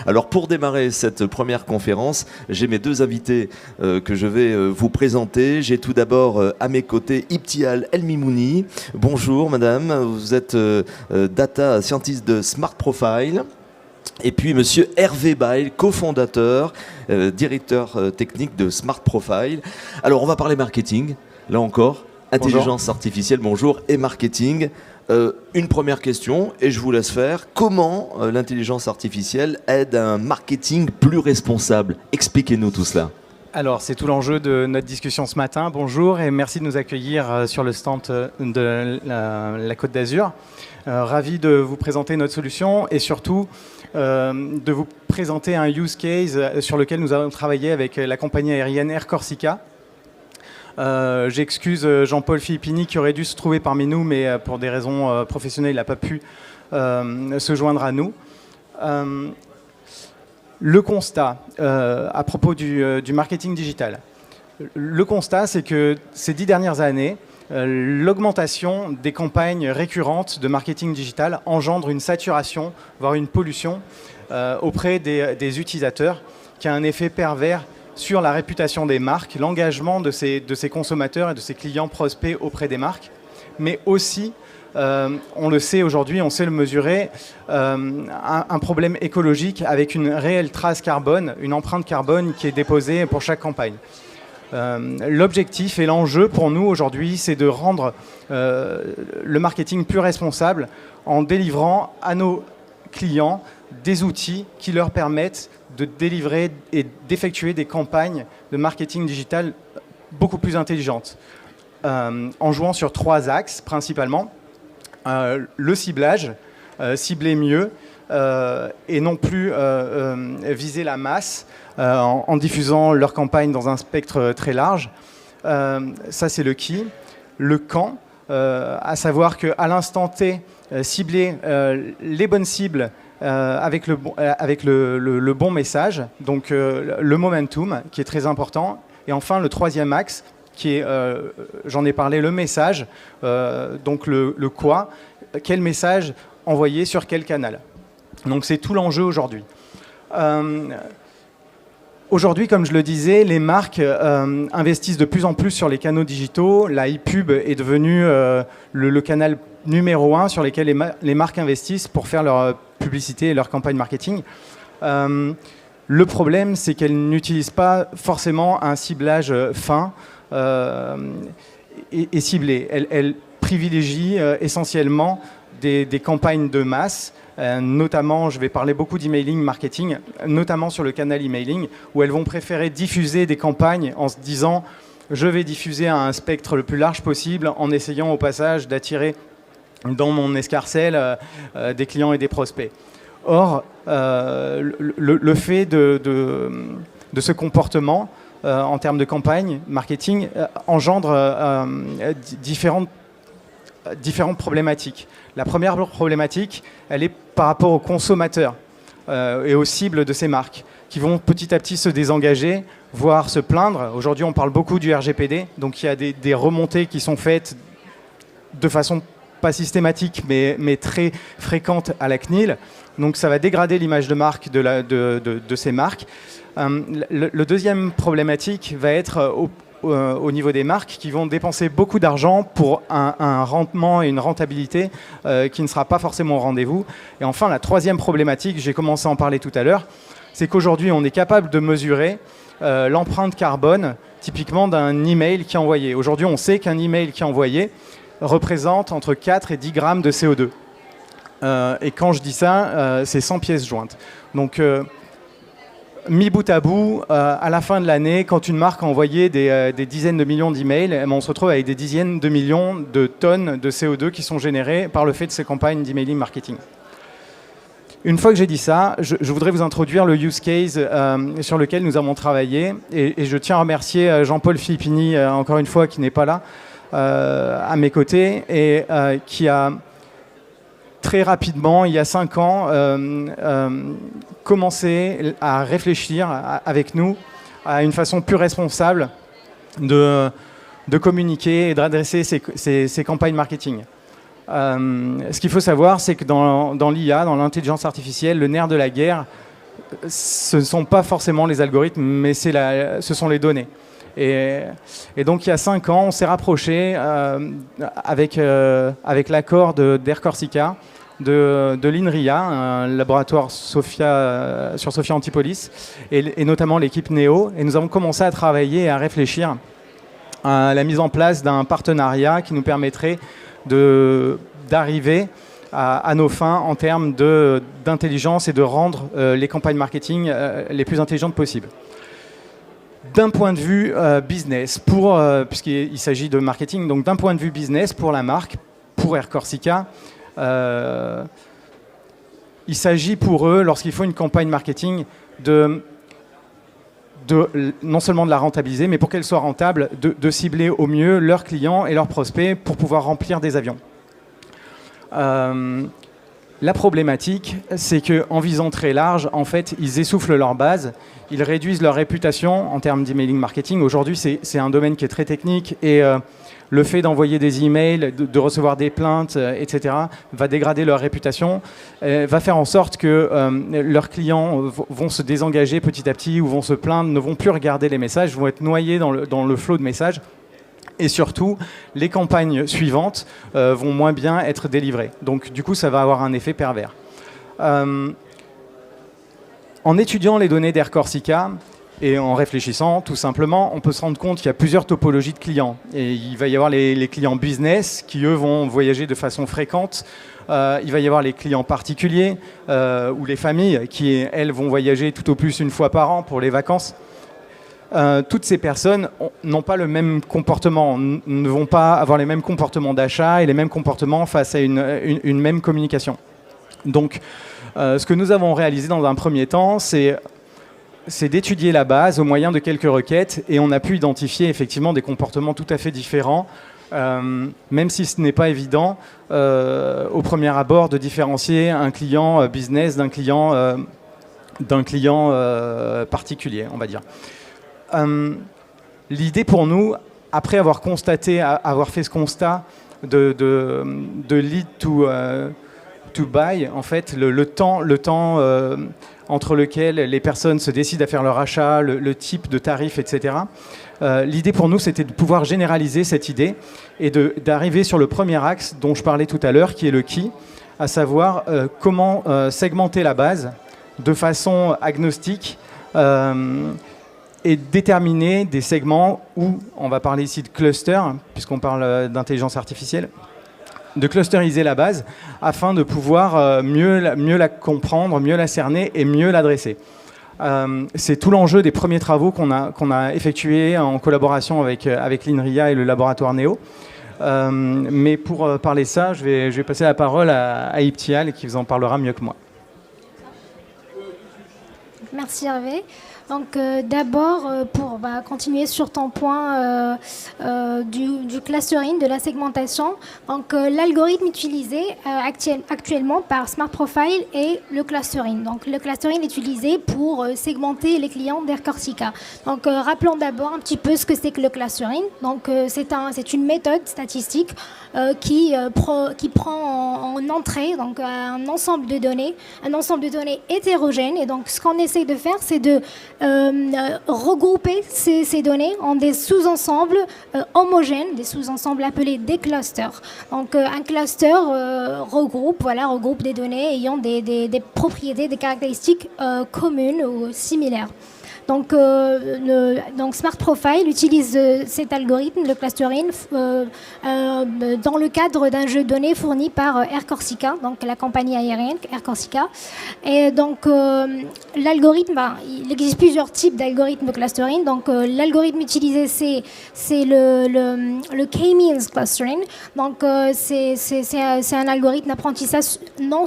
Alors pour démarrer cette première conférence, j'ai mes deux invités que je vais vous présenter. J'ai tout d'abord à mes côtés Ibtihal Elmimouni. Bonjour madame, vous êtes data scientist de Smart Profile. Et puis monsieur Hervé Bail, cofondateur, directeur technique de Smart Profile. Alors on va parler marketing, là encore, intelligence artificielle, bonjour, et marketing. Une première question, et je vous laisse faire. Comment l'intelligence artificielle aide à un marketing plus responsable? Expliquez-nous tout cela. Alors, c'est tout l'enjeu de notre discussion ce matin. Bonjour et merci de nous accueillir sur le stand de la Côte d'Azur. Ravi de vous présenter notre solution et surtout de vous présenter un use case sur lequel nous avons travaillé avec la compagnie aérienne Air Corsica. J'excuse Jean-Paul Filippini qui aurait dû se trouver parmi nous, mais pour des raisons professionnelles, il n'a pas pu se joindre à nous. Le constat à propos du marketing digital. Le constat, c'est que ces 10 dernières années, l'augmentation des campagnes récurrentes de marketing digital engendre une saturation, voire une pollution auprès des utilisateurs, qui a un effet pervers sur la réputation des marques, l'engagement de ces consommateurs et de ces clients prospects auprès des marques, mais aussi, on le sait aujourd'hui, on sait le mesurer, un problème écologique avec une réelle trace carbone, une empreinte carbone qui est déposée pour chaque campagne. L'objectif et l'enjeu pour nous aujourd'hui, c'est de rendre le marketing plus responsable en délivrant à nos clients des outils qui leur permettent de délivrer et d'effectuer des campagnes de marketing digital beaucoup plus intelligentes, en jouant sur 3 axes principalement. Le ciblage, cibler mieux et non plus viser la masse en diffusant leurs campagnes dans un spectre très large. Ça, c'est le qui. Le quand, à savoir qu'à l'instant T, cibler les bonnes cibles avec le bon message, donc le momentum qui est très important. Et enfin, le troisième axe, qui est, j'en ai parlé, le message, donc le quoi, quel message envoyer sur quel canal. Donc c'est tout l'enjeu aujourd'hui. Aujourd'hui, comme je le disais, les marques investissent de plus en plus sur les canaux digitaux. La e-pub est devenue le canal numéro 1 sur lequel les marques investissent pour faire leur publicité et leur campagne marketing. Le problème, c'est qu'elles n'utilisent pas forcément un ciblage fin et ciblé. Elles privilégient essentiellement des campagnes de masse, notamment, je vais parler beaucoup d'emailing marketing, notamment sur le canal emailing, où elles vont préférer diffuser des campagnes en se disant « je vais diffuser à un spectre le plus large possible en essayant au passage d'attirer dans mon escarcelle des clients et des prospects ». Or, le fait de ce comportement en termes de campagne marketing engendre différentes problématiques. La première problématique, elle est par rapport aux consommateurs et aux cibles de ces marques qui vont petit à petit se désengager, voire se plaindre. Aujourd'hui, on parle beaucoup du RGPD, donc il y a des remontées qui sont faites de façon pas systématique, mais très fréquente à la CNIL. Donc ça va dégrader l'image de marque de ces marques. Le deuxième problématique va être au niveau des marques qui vont dépenser beaucoup d'argent pour un rendement et une rentabilité qui ne sera pas forcément au rendez-vous. Et enfin, la troisième problématique, j'ai commencé à en parler tout à l'heure, c'est qu'aujourd'hui, on est capable de mesurer l'empreinte carbone, typiquement d'un email qui est envoyé. Aujourd'hui, on sait qu'un email qui est envoyé représente entre 4 et 10 grammes de CO2. Et quand je dis ça, c'est 100 pièces jointes. Donc, mis bout à bout, à la fin de l'année, quand une marque a envoyé des dizaines de millions d'emails, on se retrouve avec des dizaines de millions de tonnes de CO2 qui sont générées par le fait de ces campagnes d'emailing marketing. Une fois que j'ai dit ça, je voudrais vous introduire le use case sur lequel nous avons travaillé. Et je tiens à remercier Jean-Paul Filippini, encore une fois, qui n'est pas là, à mes côtés, et qui a très rapidement, il y a 5 ans, commencé à réfléchir avec nous à une façon plus responsable de communiquer et d'adresser ces campagnes marketing. Ce qu'il faut savoir, c'est que dans l'IA, dans l'intelligence artificielle, le nerf de la guerre, ce ne sont pas forcément les algorithmes, mais ce sont les données. Et donc, il y a 5 ans, on s'est rapproché avec l'accord d'Air Corsica, de l'INRIA, un laboratoire sur Sophia Antipolis, et notamment l'équipe NEO. Et nous avons commencé à travailler et à réfléchir à la mise en place d'un partenariat qui nous permettrait d'arriver à nos fins en termes d'intelligence et de rendre les campagnes marketing les plus intelligentes possibles. D'un point de vue business, puisqu'il s'agit de marketing, donc d'un point de vue business pour la marque, pour Air Corsica, il s'agit pour eux, lorsqu'ils font une campagne marketing, non seulement de la rentabiliser, mais pour qu'elle soit rentable, de cibler au mieux leurs clients et leurs prospects pour pouvoir remplir des avions. La problématique, c'est qu'en visant très large, en fait, ils essoufflent leur base, ils réduisent leur réputation en termes d'emailing marketing. Aujourd'hui, c'est un domaine qui est très technique et le fait d'envoyer des emails, de recevoir des plaintes, etc., va dégrader leur réputation, va faire en sorte que leurs clients vont se désengager petit à petit ou vont se plaindre, ne vont plus regarder les messages, vont être noyés dans le flot de messages. Et surtout, les campagnes suivantes vont moins bien être délivrées. Donc, du coup, ça va avoir un effet pervers. En étudiant les données d'Air Corsica et en réfléchissant, tout simplement, on peut se rendre compte qu'il y a plusieurs topologies de clients. Et il va y avoir les clients business qui, eux, vont voyager de façon fréquente. Il va y avoir les clients particuliers ou les familles qui, elles, vont voyager tout au plus une fois par an pour les vacances. Toutes ces personnes n'ont pas le même comportement, ne vont pas avoir les mêmes comportements d'achat et les mêmes comportements face à une même communication. Donc, ce que nous avons réalisé dans un premier temps, c'est d'étudier la base au moyen de quelques requêtes et on a pu identifier effectivement des comportements tout à fait différents, même si ce n'est pas évident au premier abord de différencier un client business d'un client particulier, on va dire. L'idée pour nous, après avoir fait ce constat de lead to buy, en fait, le temps entre lequel les personnes se décident à faire leur achat, le type de tarif, etc. L'idée pour nous, c'était de pouvoir généraliser cette idée et d'arriver sur le premier axe dont je parlais tout à l'heure, qui est le key, à savoir comment segmenter la base de façon agnostique et déterminer des segments où, on va parler ici de cluster, puisqu'on parle d'intelligence artificielle, de clusteriser la base afin de pouvoir mieux la comprendre, mieux la cerner et mieux l'adresser. C'est tout l'enjeu des premiers travaux qu'on a effectués en collaboration avec l'INRIA et le laboratoire NEO. Mais pour parler ça, je vais passer la parole à Iptial qui vous en parlera mieux que moi. Merci Hervé. Donc d'abord, pour continuer sur ton point du clustering, de la segmentation, donc l'algorithme utilisé actuellement par Smart Profile est le clustering. Donc le clustering est utilisé pour segmenter les clients d'Air Corsica. Donc rappelons d'abord un petit peu ce que c'est que le clustering. Donc c'est une méthode statistique qui prend en entrée donc un ensemble de données hétérogènes. Et donc ce qu'on essaie de faire, c'est de regrouper ces données en des sous-ensembles homogènes, des sous-ensembles appelés des clusters. Donc un cluster regroupe des données ayant des propriétés, des caractéristiques communes ou similaires. Donc Smart Profile utilise cet algorithme, le clustering, dans le cadre d'un jeu de données fourni par Air Corsica, donc la compagnie aérienne Air Corsica. Et donc l'algorithme, il existe plusieurs types d'algorithmes de clustering. Donc l'algorithme utilisé, c'est le K-means clustering. Donc c'est un algorithme d'apprentissage non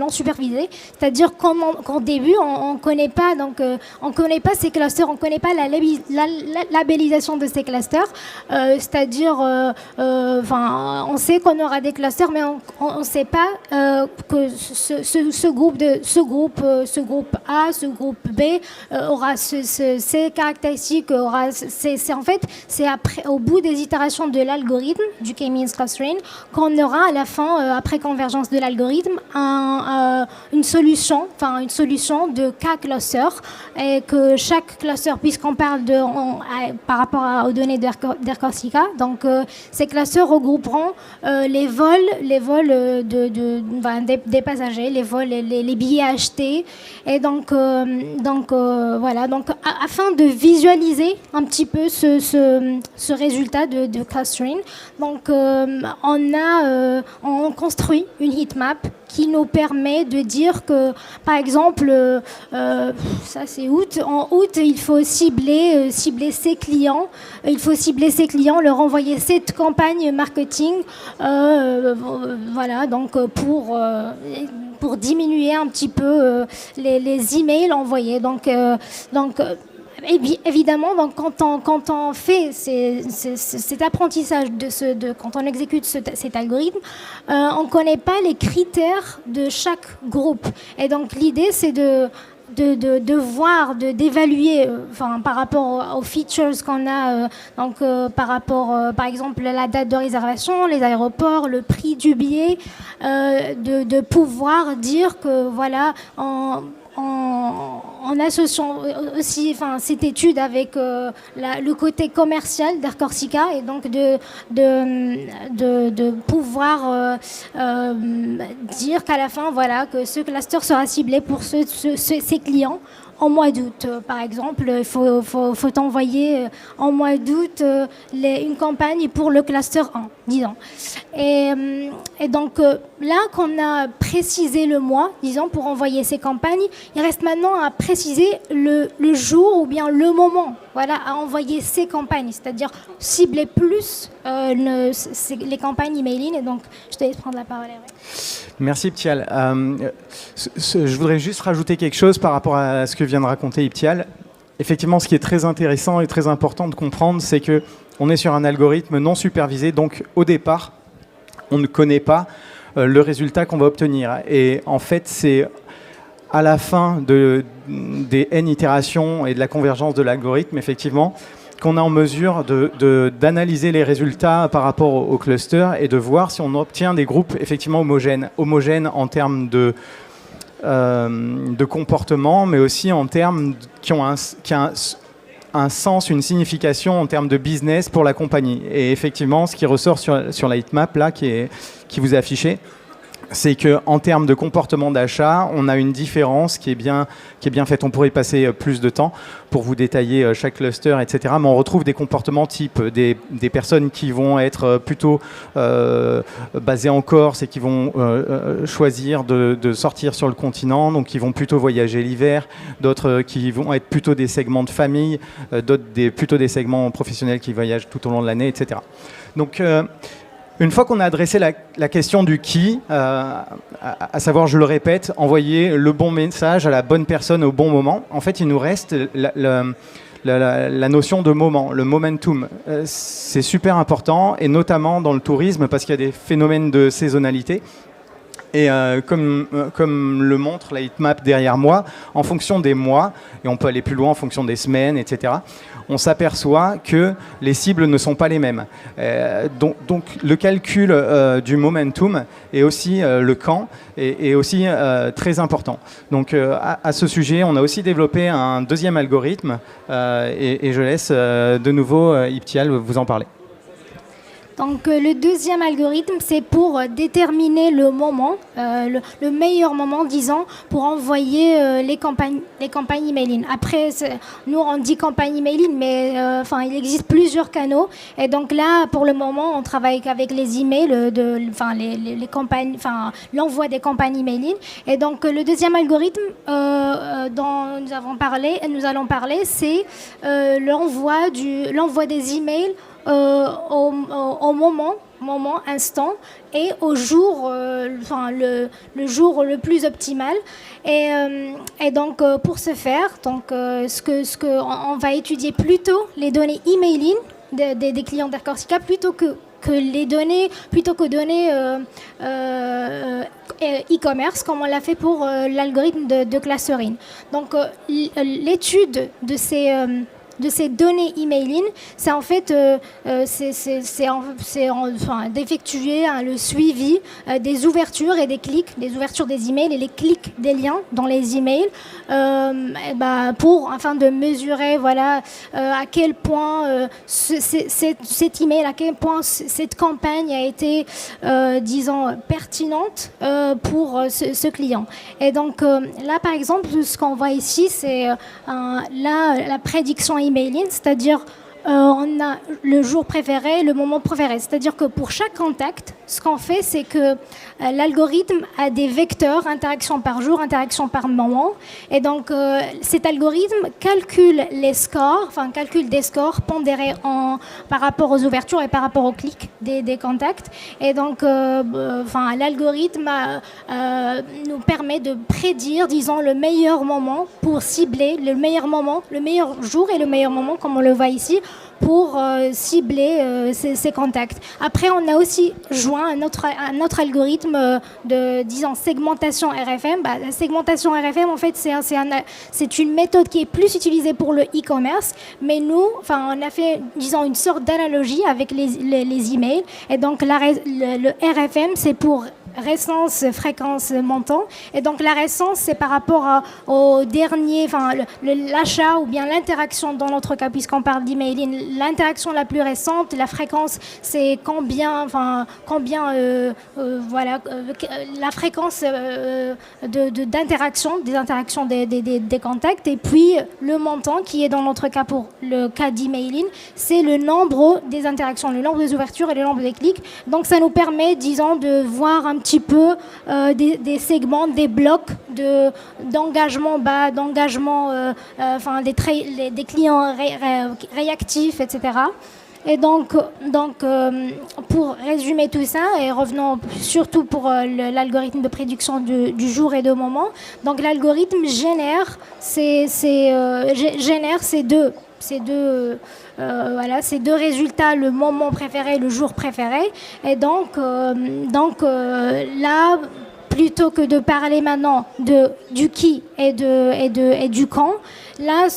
supervisé, c'est-à-dire qu'au début, on on connaît pas, donc on connaît pas ces clusters, on connaît pas la labellisation de ces clusters, c'est-à-dire, on sait qu'on aura des clusters, mais on sait pas que ce groupe A, ce groupe B aura ces caractéristiques, c'est après, au bout des itérations de l'algorithme du K-means clustering, qu'on aura à la fin, après convergence de l'algorithme, une solution de K clusters, et que chaque cluster, puisqu'on parle par rapport aux données d'Air-Corsica, donc ces clusters regrouperont les vols des passagers, les vols, les billets achetés, et donc voilà, donc afin de visualiser un petit peu ce résultat de clustering, donc on construit une heatmap qui nous permet de dire que, par exemple, ça c'est août. En août, il faut cibler ses clients. Il faut cibler ses clients, leur envoyer cette campagne marketing. Voilà, donc pour diminuer un petit peu les emails envoyés. Donc évidemment, donc, quand on fait cet apprentissage quand on exécute cet algorithme, on ne connaît pas les critères de chaque groupe. Et donc l'idée, c'est de voir, d'évaluer, par rapport aux features qu'on a, par rapport, par exemple, la date de réservation, les aéroports, le prix du billet, de pouvoir dire que voilà, en associant aussi cette étude avec le côté commercial d'Air-Corsica, et donc de pouvoir dire qu'à la fin, voilà, que ce cluster sera ciblé pour ces clients. En mois d'août, par exemple, il faut envoyer en mois d'août une campagne pour le cluster 1, disons. Et donc là qu'on a précisé le mois, disons, pour envoyer ces campagnes, il reste maintenant à préciser le jour ou bien le moment, voilà, à envoyer ces campagnes, c'est-à-dire cibler plus les campagnes emailing. Et donc, je te laisse prendre la parole, Eric. Merci Iptial. Je voudrais juste rajouter quelque chose par rapport à ce que vient de raconter Iptial. Effectivement, ce qui est très intéressant et très important de comprendre, c'est qu'on est sur un algorithme non supervisé. Donc, au départ, on ne connaît pas le résultat qu'on va obtenir. Et en fait, c'est à la fin des N itérations et de la convergence de l'algorithme, effectivement, qu'on est en mesure d'analyser les résultats par rapport au cluster et de voir si on obtient des groupes effectivement homogènes en termes de comportement, mais aussi en termes qui ont un sens, une signification en termes de business pour la compagnie. Et effectivement, ce qui ressort sur la heatmap là, qui vous est affichée, c'est qu'en termes de comportement d'achat, on a une différence qui est bien faite. On pourrait y passer plus de temps pour vous détailler chaque cluster, etc. Mais on retrouve des comportements types, des personnes qui vont être plutôt basées en Corse et qui vont choisir de sortir sur le continent, donc qui vont plutôt voyager l'hiver, d'autres qui vont être plutôt des segments de famille, d'autres plutôt des segments professionnels qui voyagent tout au long de l'année, etc. Donc, une fois qu'on a adressé la question du qui, à savoir, je le répète, envoyer le bon message à la bonne personne au bon moment, en fait, il nous reste la notion de moment, le momentum. C'est super important, et notamment dans le tourisme, parce qu'il y a des phénomènes de saisonnalité. Et comme le montre la heatmap derrière moi, en fonction des mois, et on peut aller plus loin en fonction des semaines, etc., on s'aperçoit que les cibles ne sont pas les mêmes. Donc le calcul du momentum et aussi le quand est aussi très important. Donc à ce sujet, on a aussi développé un deuxième algorithme et je laisse de nouveau Iptial vous en parler. Donc le deuxième algorithme, c'est pour déterminer le moment, le meilleur moment, disons, pour envoyer les campagnes emailing. Après, nous on dit campagne emailing, mais il existe plusieurs canaux. Et donc là, pour le moment, on travaille qu'avec les emails, les campagnes, l'envoi des campagnes emailing. Et donc le deuxième algorithme dont nous allons parler, c'est l'envoi des emails au moment, instant, et au jour, le jour le plus optimal. Et donc, pour ce faire, on va étudier plutôt les données emailing des clients d'Air Corsica plutôt que données e-commerce, comme on l'a fait pour l'algorithme de clustering. Donc, l'étude de ces données emailing, c'est en fait d'effectuer le suivi des ouvertures et des clics, des ouvertures des emails et les clics des liens dans les emails, afin de mesurer à quel point cet email, à quel point cette campagne a été, pertinente pour ce client. Et donc là, par exemple, ce qu'on voit ici, c'est la prédiction emailing, c'est-à-dire on a le jour préféré, le moment préféré. C'est-à-dire que pour chaque contact, ce qu'on fait, c'est que l'algorithme a des vecteurs, interaction par jour, interaction par moment. Et donc, cet algorithme calcule des scores pondérés par rapport aux ouvertures et par rapport aux clics des contacts. Et donc, l'algorithme nous permet de prédire, disons, le meilleur moment pour cibler le meilleur jour et le meilleur moment, comme on le voit ici, pour cibler ces contacts. Après, on a aussi joint un autre algorithme de, disons, segmentation RFM. La segmentation RFM, en fait, c'est une méthode qui est plus utilisée pour le e-commerce, mais nous, on a fait, disons, une sorte d'analogie avec les emails. Et donc, le RFM, c'est pour récence, fréquence, montant. Et donc la récence, c'est par rapport au dernier, l'achat ou bien l'interaction dans notre cas, puisqu'on parle d'emailing. L'interaction la plus récente, la fréquence, c'est la fréquence d'interaction, des interactions des contacts. Et puis le montant, qui est dans notre cas pour le cas d'emailing, c'est le nombre des interactions, le nombre des ouvertures et le nombre des clics. Donc ça nous permet, disons, de voir un petit peu des segments, des blocs d'engagement bas, d'engagement, des clients réactifs, etc. Et donc, pour résumer tout ça, et revenons surtout pour l'algorithme de prédiction du jour et de moment, donc l'algorithme génère ces deux résultats, le moment préféré, le jour préféré. Et donc là, plutôt que de parler maintenant du qui et du quand, là,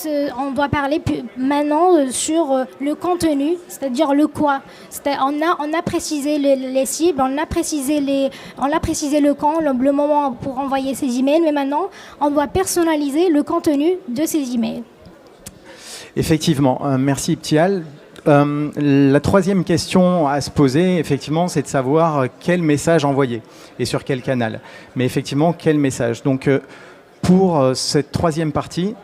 on doit parler maintenant sur le contenu, c'est-à-dire le quoi. On a précisé les cibles, on a précisé le quand, le moment pour envoyer ces emails, mais maintenant, on doit personnaliser le contenu de ces emails. Effectivement, merci Ibtial. La troisième question à se poser, effectivement, c'est de savoir quel message envoyer et sur quel canal. Mais effectivement, quel message. Donc, pour cette troisième partie,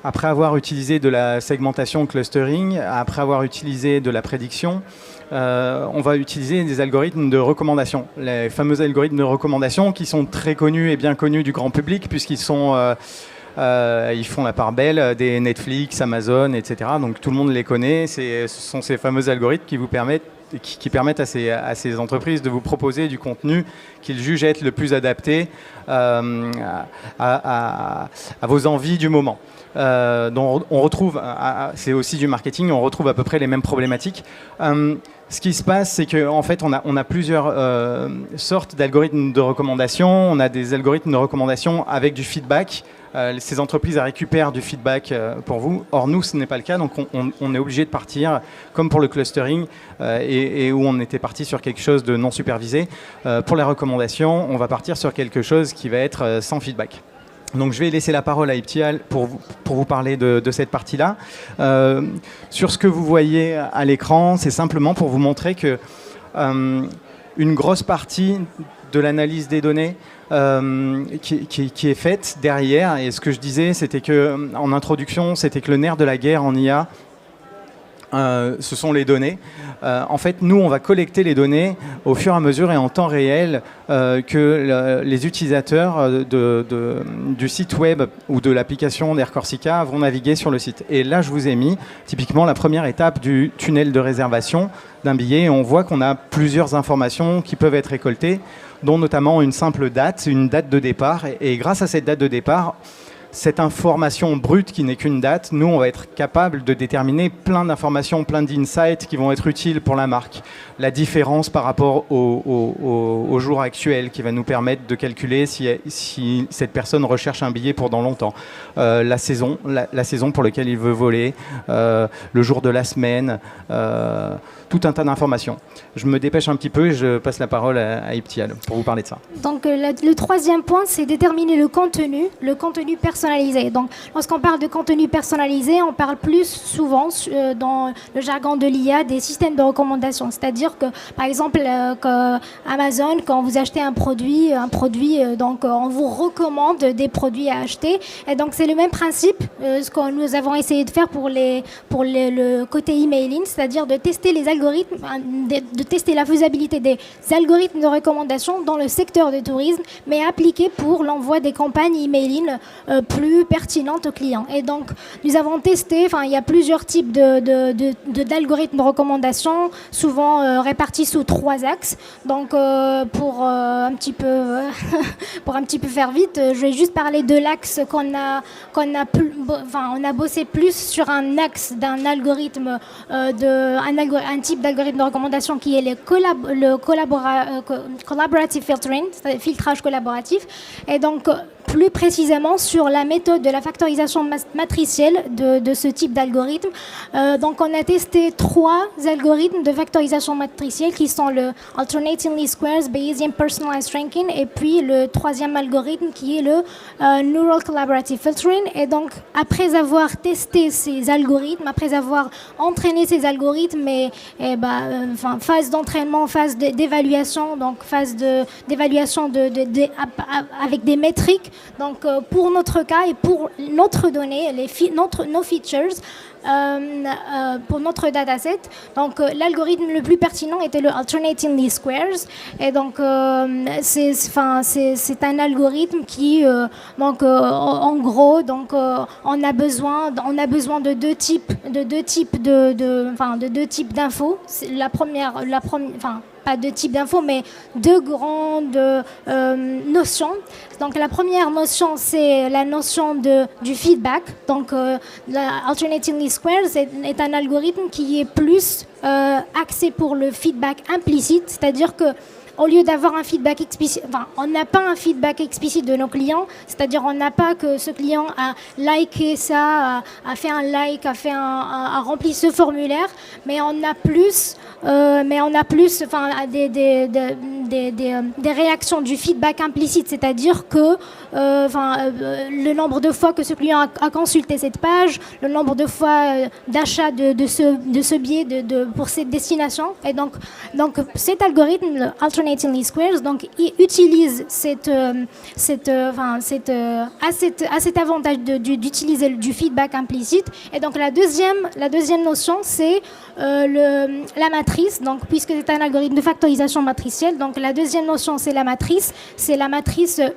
après avoir utilisé de la segmentation clustering, après avoir utilisé de la prédiction, on va utiliser des algorithmes de recommandation. Les fameux algorithmes de recommandation qui sont très connus et bien connus du grand public puisqu'ils sont... ils font la part belle des Netflix, Amazon, etc. Donc tout le monde les connaît. Ce sont ces fameux algorithmes qui permettent à ces entreprises de vous proposer du contenu qu'ils jugent être le plus adapté à vos envies du moment. Donc on retrouve, c'est aussi du marketing, on retrouve à peu près les mêmes problématiques. Ce qui se passe, c'est qu'en fait, on a plusieurs sortes d'algorithmes de recommandation. On a des algorithmes de recommandation avec du feedback. Ces entreprises récupèrent du feedback pour vous. Or, nous, ce n'est pas le cas. Donc, on est obligé de partir, comme pour le clustering, et où on était parti sur quelque chose de non supervisé. Pour les recommandations, on va partir sur quelque chose qui va être sans feedback. Donc je vais laisser la parole à Ibtial pour vous parler de cette partie-là. Sur ce que vous voyez à l'écran, c'est simplement pour vous montrer que une grosse partie de l'analyse des données qui est faite derrière, et ce que je disais, c'était que en introduction, c'était que le nerf de la guerre en IA, ce sont les données. En fait, nous, on va collecter les données au fur et à mesure et en temps réel que les utilisateurs du site web ou de l'application d'Air Corsica vont naviguer sur le site. Et là, je vous ai mis typiquement la première étape du tunnel de réservation d'un billet. Et on voit qu'on a plusieurs informations qui peuvent être récoltées, dont notamment une simple date, une date de départ. Et grâce à cette date de départ, cette information brute qui n'est qu'une date, nous, on va être capable de déterminer plein d'informations, plein d'insights qui vont être utiles pour la marque. La différence par rapport au jour actuel qui va nous permettre de calculer si cette personne recherche un billet pour dans longtemps. La saison pour laquelle il veut voler, le jour de la semaine, tout un tas d'informations. Je me dépêche un petit peu et je passe la parole à Iptial pour vous parler de ça. Donc le troisième point, c'est déterminer le contenu personnalisé. Donc lorsqu'on parle de contenu personnalisé, on parle plus souvent dans le jargon de l'IA des systèmes de recommandation. C'est-à-dire que, par exemple, Amazon, quand vous achetez un produit, donc on vous recommande des produits à acheter. Et donc c'est le même principe, ce que nous avons essayé de faire pour le côté emailing, c'est-à-dire de tester les algorithmes, de tester la faisabilité des algorithmes de recommandation dans le secteur du tourisme, mais appliqués pour l'envoi des campagnes emailing plus pertinentes aux clients. Et donc, nous avons testé, il y a plusieurs types d'algorithmes de recommandation, souvent répartis sous 3 axes. Donc, pour un petit peu faire vite, je vais juste parler de l'axe on a bossé plus sur un axe d'un algorithme, un type d'algorithme de recommandation qui est le collaborative filtering, c'est-à-dire filtrage collaboratif. Et donc, plus précisément sur la méthode de la factorisation matricielle de ce type d'algorithme. Donc on a testé 3 algorithmes de factorisation matricielle qui sont le Alternating Least Squares, Bayesian Personalized Ranking et puis le 3e algorithme qui est le Neural Collaborative Filtering. Et donc après avoir testé ces algorithmes, après avoir entraîné ces algorithmes phase d'entraînement, phase d'évaluation, donc phase d'évaluation avec des métriques. Donc pour notre cas et pour notre donnée, nos features, pour notre dataset, donc l'algorithme le plus pertinent était le Alternating Least Squares. Et donc c'est un algorithme qui en gros on a besoin de deux types d'infos. Pas deux types d'infos, mais 2 grandes notions. Donc la première notion, c'est la notion du feedback. Donc Alternating Least Squares est un algorithme qui est plus axé pour le feedback implicite, c'est-à-dire que au lieu d'avoir un feedback explicite, on n'a pas un feedback explicite de nos clients, c'est-à-dire on n'a pas que ce client a liké ça, a fait un like, a rempli ce formulaire, mais on a plus des réactions du feedback implicite, c'est-à-dire que le nombre de fois que ce client a consulté cette page, le nombre de fois d'achat de ce billet pour cette destination. Et donc cet algorithme, le Alternating Least Squares, donc il utilise cet avantage d'utiliser du feedback implicite. Et donc la deuxième notion, c'est la matrice. Donc puisque c'est un algorithme de factorisation matricielle, donc la deuxième notion, c'est la matrice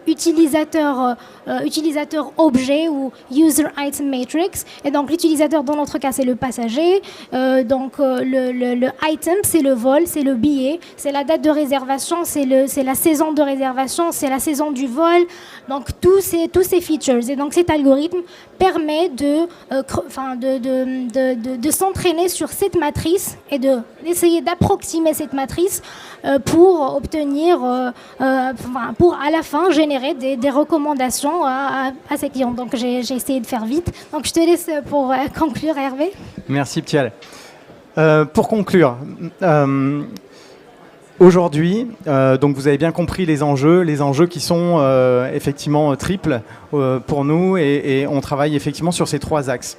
utilisateur-objet ou User Item Matrix. Et donc l'utilisateur, dans notre cas, c'est le passager. Le item, c'est le vol, c'est le billet, c'est la date de réservation, c'est la saison de réservation, c'est la saison du vol. Donc tous ces features. Et donc cet algorithme permet de s'entraîner sur cette matrice et d'essayer d'approximer cette matrice pour obtenir, pour à la fin générer des recommandations à ses clients. Donc j'ai essayé de faire vite. Donc je te laisse pour conclure, Hervé. Merci Ptial. Pour conclure, aujourd'hui, donc vous avez bien compris les enjeux qui sont effectivement triples pour nous et on travaille effectivement sur ces 3 axes.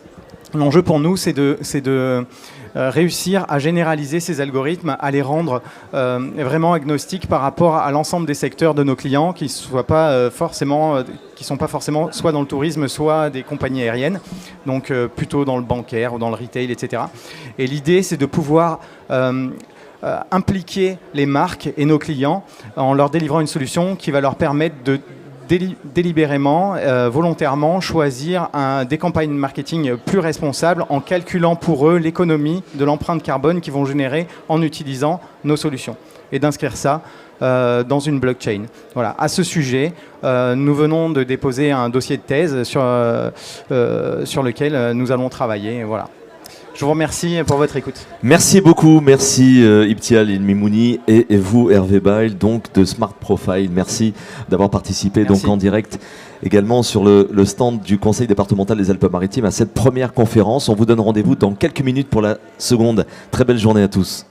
L'enjeu pour nous, c'est de réussir à généraliser ces algorithmes, à les rendre vraiment agnostiques par rapport à l'ensemble des secteurs de nos clients qui sont pas forcément soit dans le tourisme, soit des compagnies aériennes, donc plutôt dans le bancaire ou dans le retail, etc. Et l'idée, c'est de pouvoir impliquer les marques et nos clients en leur délivrant une solution qui va leur permettre de délibérément, volontairement choisir des campagnes marketing plus responsables en calculant pour eux l'économie de l'empreinte carbone qu'ils vont générer en utilisant nos solutions et d'inscrire ça dans une blockchain. Voilà. À ce sujet, nous venons de déposer un dossier de thèse sur lequel nous allons travailler. Voilà. Je vous remercie pour votre écoute. Merci beaucoup, merci Ibtial Elmimouni et vous Hervé Bail donc de Smart Profile. Merci d'avoir participé donc en direct également sur le stand du Conseil départemental des Alpes-Maritimes à cette première conférence. On vous donne rendez-vous dans quelques minutes pour la seconde. Très belle journée à tous.